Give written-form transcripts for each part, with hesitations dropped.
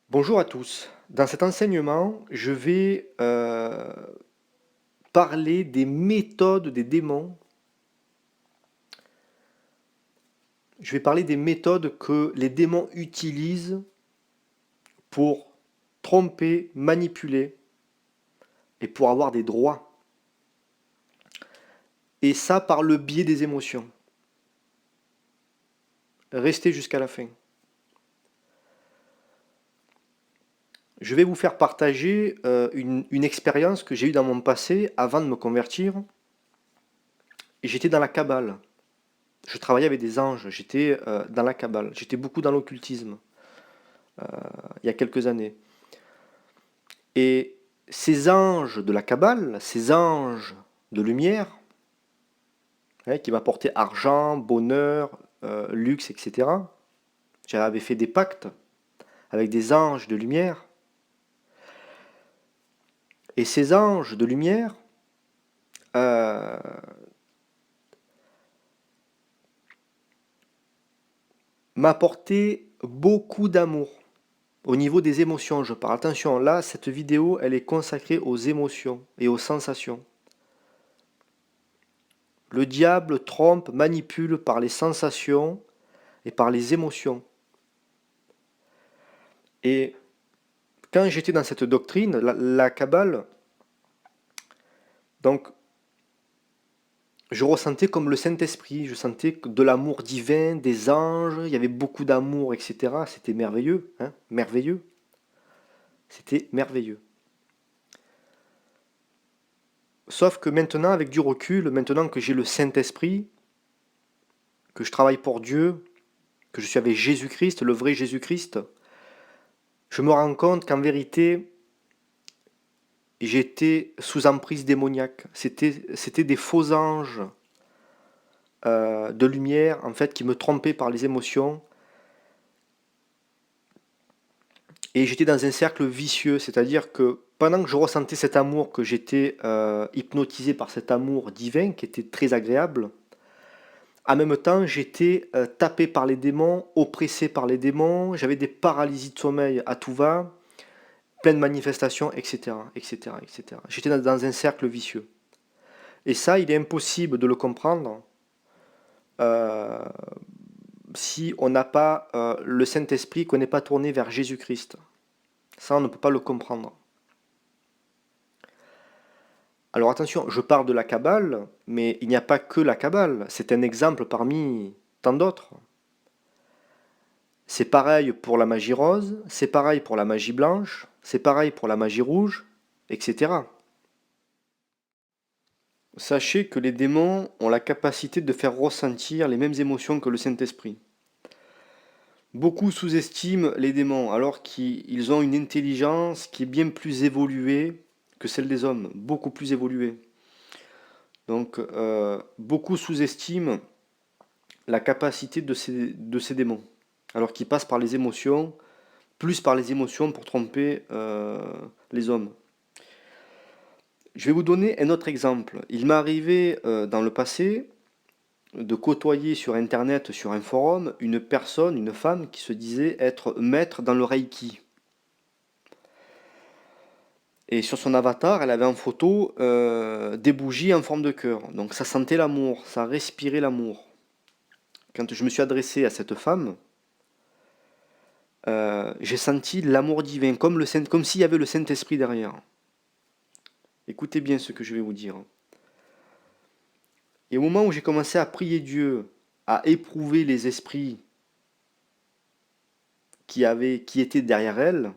Bonjour à tous. Dans cet enseignement, je vais parler des méthodes des démons. Je vais parler des méthodes que les démons utilisent pour tromper, manipuler et pour avoir des droits. Et ça par le biais des émotions. Restez jusqu'à la fin. Je vais vous faire partager une expérience que j'ai eue dans mon passé avant de me convertir. Et j'étais dans la Kabbale. Je travaillais avec des anges. J'étais dans la Kabbale. J'étais beaucoup dans l'occultisme il y a quelques années. Et ces anges de la Kabbale, ces anges de lumière, hein, qui m'apportaient argent, bonheur, luxe, etc. J'avais fait des pactes avec des anges de lumière. Et ces anges de lumière euh, m'apportaient beaucoup d'amour. Au niveau des émotions, je parle. Attention, là, cette vidéo, elle est consacrée aux émotions et aux sensations. Le diable trompe, manipule par les sensations et par les émotions. Et quand j'étais dans cette doctrine, la Kabbale, donc je ressentais comme le Saint-Esprit, je sentais de l'amour divin, des anges, il y avait beaucoup d'amour, etc. C'était merveilleux, hein, merveilleux. C'était merveilleux. Sauf que maintenant, avec du recul, maintenant que j'ai le Saint-Esprit, que je travaille pour Dieu, que je suis avec Jésus-Christ, le vrai Jésus-Christ, je me rends compte qu'en vérité, j'étais sous emprise démoniaque. C'était des faux anges de lumière, en fait, qui me trompaient par les émotions. Et j'étais dans un cercle vicieux, c'est-à-dire que pendant que je ressentais cet amour, que j'étais hypnotisé par cet amour divin qui était très agréable, en même temps j'étais tapé par les démons, oppressé par les démons, j'avais des paralysies de sommeil à tout va, plein de manifestations, etc., etc., etc. J'étais dans un cercle vicieux. Et ça, il est impossible de le comprendre euh, si on n'a pas le Saint-Esprit, qu'on n'est pas tourné vers Jésus-Christ. Ça, on ne peut pas le comprendre. Alors attention, je parle de la Kabbale, mais il n'y a pas que la Kabbale. C'est un exemple parmi tant d'autres. C'est pareil pour la magie rose, c'est pareil pour la magie blanche, c'est pareil pour la magie rouge, etc. Sachez que les démons ont la capacité de faire ressentir les mêmes émotions que le Saint-Esprit. Beaucoup sous-estiment les démons alors qu'ils ont une intelligence qui est bien plus évoluée que celle des hommes, beaucoup plus évoluée. Donc beaucoup sous-estiment la capacité de ces démons, alors qu'ils passent par les émotions, plus par les émotions pour tromper les hommes. Je vais vous donner un autre exemple. Il m'est arrivé dans le passé de côtoyer sur Internet, sur un forum, une personne, une femme qui se disait être maître dans le Reiki. Et sur son avatar, elle avait en photo des bougies en forme de cœur. Donc ça sentait l'amour, ça respirait l'amour. Quand je me suis adressé à cette femme, j'ai senti l'amour divin, comme s'il y avait le Saint-Esprit derrière. Écoutez bien ce que je vais vous dire. Et au moment où j'ai commencé à prier Dieu, à éprouver les esprits qui étaient derrière elle,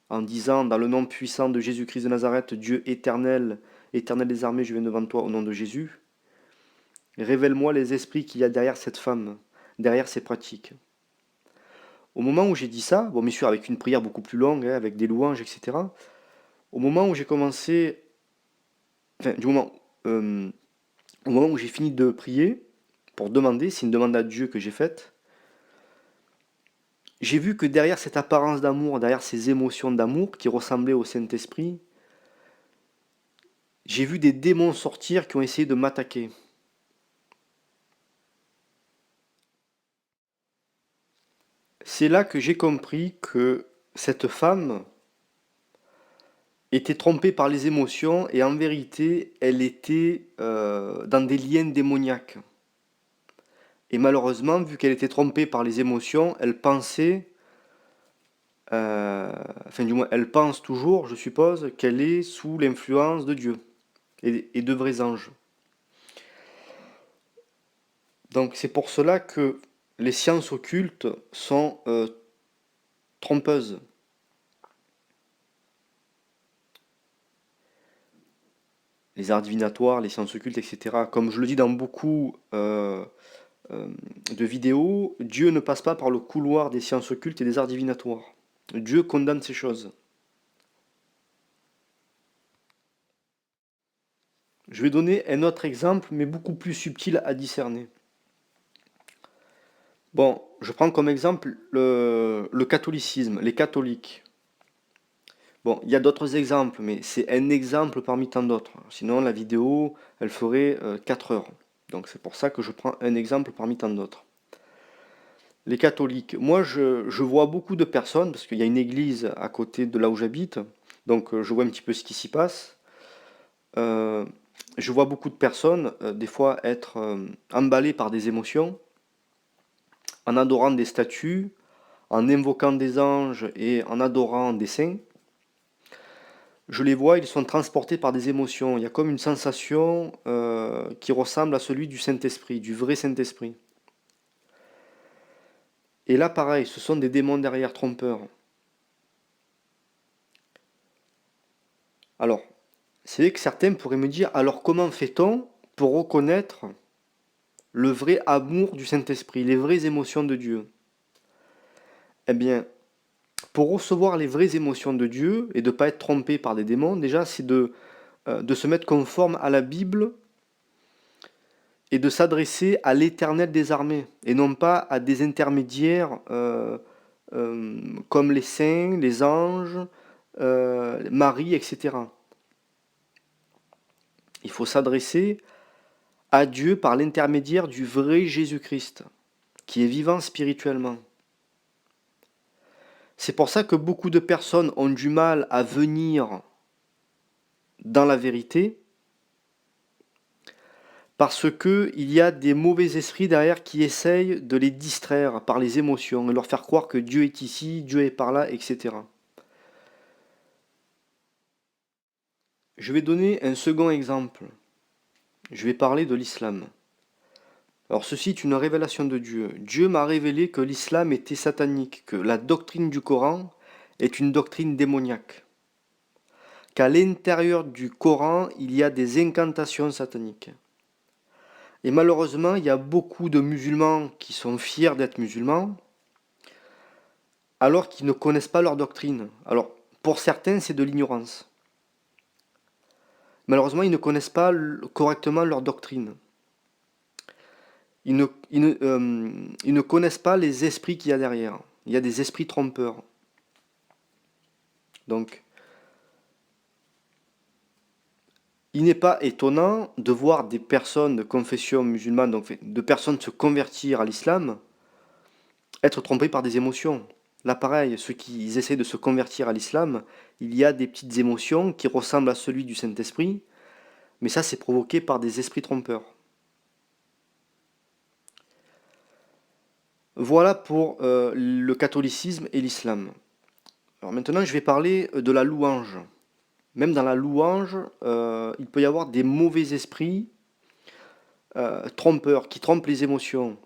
en disant dans le nom puissant de Jésus-Christ de Nazareth, Dieu éternel, éternel des armées, je viens devant toi au nom de Jésus, révèle-moi les esprits qu'il y a derrière cette femme, derrière ces pratiques. Au moment où j'ai dit ça, bon, bien sûr, avec une prière beaucoup plus longue, hein, avec des louanges, etc., au moment où j'ai commencé, enfin, euh, au moment où j'ai fini de prier, pour demander, c'est une demande à Dieu que j'ai faite, j'ai vu que derrière cette apparence d'amour, derrière ces émotions d'amour qui ressemblaient au Saint-Esprit, j'ai vu des démons sortir qui ont essayé de m'attaquer. C'est là que j'ai compris que cette femme était trompée par les émotions et en vérité, elle était dans des liens démoniaques. Et malheureusement, vu qu'elle était trompée par les émotions, elle pensait, enfin du moins, elle pense toujours, je suppose, qu'elle est sous l'influence de Dieu et de vrais anges. Donc c'est pour cela que les sciences occultes sont trompeuses. Les arts divinatoires, les sciences occultes, etc. Comme je le dis dans beaucoup euh, de vidéos, Dieu ne passe pas par le couloir des sciences occultes et des arts divinatoires. Dieu condamne ces choses. Je vais donner un autre exemple, mais beaucoup plus subtil à discerner. Bon, je prends comme exemple le catholicisme, les catholiques. Bon, il y a d'autres exemples, mais c'est un exemple parmi tant d'autres. Sinon, la vidéo, elle ferait 4 heures. Donc c'est pour ça que je prends un exemple parmi tant d'autres. Les catholiques, moi je vois beaucoup de personnes, parce qu'il y a une église à côté de là où j'habite, donc je vois un petit peu ce qui s'y passe. Euh, je vois beaucoup de personnes, des fois, être emballées par des émotions, en adorant des statues, en invoquant des anges et en adorant des saints. Je les vois, ils sont transportés par des émotions. Il y a comme une sensation qui ressemble à celui du Saint-Esprit, du vrai Saint-Esprit. Et là, pareil, ce sont des démons derrière trompeurs. Alors, c'est vrai que certains pourraient me dire, alors comment fait-on pour reconnaître le vrai amour du Saint-Esprit, les vraies émotions de Dieu? Eh bien, pour recevoir les vraies émotions de Dieu et de ne pas être trompé par des démons, déjà, c'est de se mettre conforme à la Bible et de s'adresser à l'Éternel des armées, et non pas à des intermédiaires comme les saints, les anges, Marie, etc. Il faut s'adresser à Dieu par l'intermédiaire du vrai Jésus-Christ, qui est vivant spirituellement. C'est pour ça que beaucoup de personnes ont du mal à venir dans la vérité, parce que il y a des mauvais esprits derrière qui essayent de les distraire par les émotions et leur faire croire que Dieu est ici, Dieu est par là, etc. Je vais donner un second exemple. Je vais parler de l'islam. Alors ceci est une révélation de Dieu. Dieu m'a révélé que l'islam était satanique, que la doctrine du Coran est une doctrine démoniaque, qu'à l'intérieur du Coran, il y a des incantations sataniques. Et malheureusement, il y a beaucoup de musulmans qui sont fiers d'être musulmans, alors qu'ils ne connaissent pas leur doctrine. Alors, pour certains, c'est de l'ignorance. Malheureusement, ils ne connaissent pas correctement leur doctrine. Ils ne connaissent pas les esprits qu'il y a derrière. Il y a des esprits trompeurs. Donc, il n'est pas étonnant de voir des personnes de confession musulmane, donc de personnes se convertir à l'islam, être trompées par des émotions. Là, pareil, ceux qui essaient de se convertir à l'islam, il y a des petites émotions qui ressemblent à celui du Saint-Esprit, mais ça, c'est provoqué par des esprits trompeurs. Voilà pour le catholicisme et l'islam. Alors maintenant, je vais parler de la louange. Même dans la louange, il peut y avoir des mauvais esprits trompeurs qui trompent les émotions.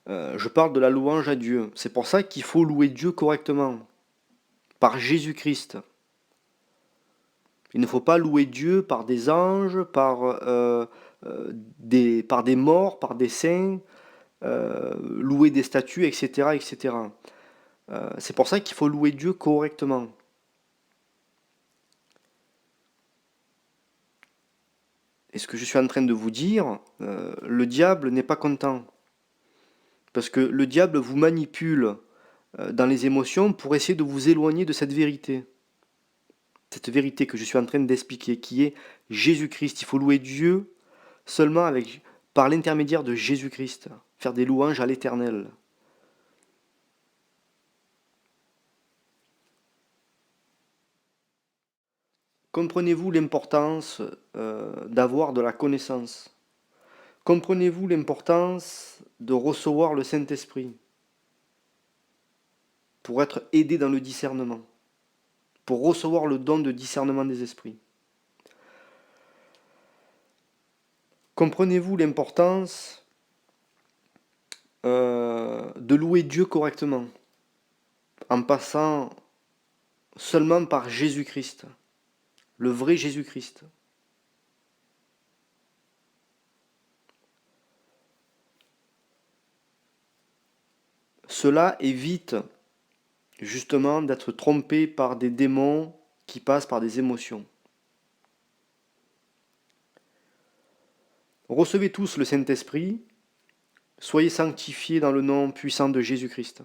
Je parle de la louange à Dieu. C'est pour ça qu'il faut louer Dieu correctement, par Jésus-Christ. Il ne faut pas louer Dieu par des anges, par des morts, par des saints, louer des statues, etc. etc. C'est pour ça qu'il faut louer Dieu correctement. Et ce que je suis en train de vous dire, le diable n'est pas content. Parce que le diable vous manipule dans les émotions pour essayer de vous éloigner de cette vérité. Cette vérité que je suis en train d'expliquer, qui est Jésus-Christ. Il faut louer Dieu seulement par l'intermédiaire de Jésus-Christ. Faire des louanges à l'Éternel. Comprenez-vous l'importance d'avoir de la connaissance? Comprenez-vous l'importance de recevoir le Saint-Esprit pour être aidé dans le discernement, pour recevoir le don de discernement des esprits? Comprenez-vous l'importance de louer Dieu correctement en passant seulement par Jésus-Christ, le vrai Jésus-Christ? Cela évite justement d'être trompé par des démons qui passent par des émotions. Recevez tous le Saint-Esprit, soyez sanctifiés dans le nom puissant de Jésus-Christ.